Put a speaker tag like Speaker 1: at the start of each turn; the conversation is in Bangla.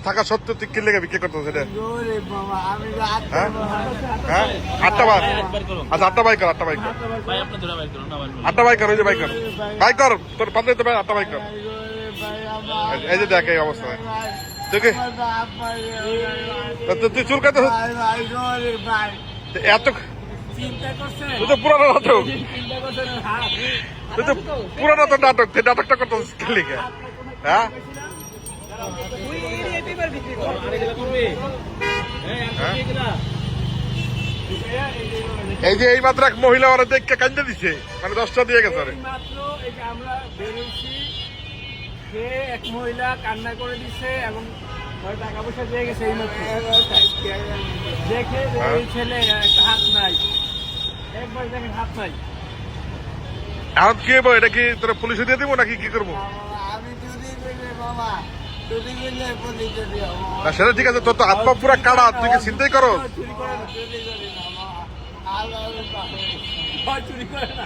Speaker 1: থাকা সত্ত্বেও তুই কি লেগে বিক্রি করতো সেটা?
Speaker 2: ওরে বাবা, আমি তো
Speaker 1: হ্যাঁ হ্যাঁ 8টা বাইক। আচ্ছা 8টা বাইক কর, 8টা বাইক কর,
Speaker 3: ভাই আপনি ধরে বাইক করুন না ভাই
Speaker 1: 8টা বাইক কর, ওই যে বাইক কর, বাইক কর, তোর পাল্লে তো 8টা বাইক কর। এই যে দেখ এই অবস্থা তুই কি তুই চুল কাটতে এত
Speaker 2: চিন্তা করছেন?
Speaker 1: তুই তো পুরানো নাটক,
Speaker 2: চিন্তা করছেন?
Speaker 1: তুই তো পুরানো তো নাটক, তুই নাটকটা করতেছিস কি লিখে? হ্যাঁ এই যে এই মাত্র এক মহিলা ওরা দেখে কান্দে দিছে, মানে 10টা দিয়ে গেছে। আরে
Speaker 2: মাত্র এই যে আমরা বেরোচ্ছি, সে এক মহিলা কান্না করে দিচ্ছে এবং টাকা পয়সা দিয়ে গেছে এই মাত্র। দেখে এই ছেলে একটা হাত নাই, একবার দেখেন হাত নাই।
Speaker 1: এখন কি হবো? এটা কি তোরা পুলিশে দিয়ে দিব নাকি কি করবো?
Speaker 2: আমি চুরি করলে বাবা, চুরি করলে পুলিশ দিও।
Speaker 1: না সেটা ঠিক আছে, তোর তো হাত পা পুরা কাটা, তুই কি চিন্তাই করো?
Speaker 2: চুরি করে না, চুরি করি না বাবা। আল্লাহ চুরি করে না।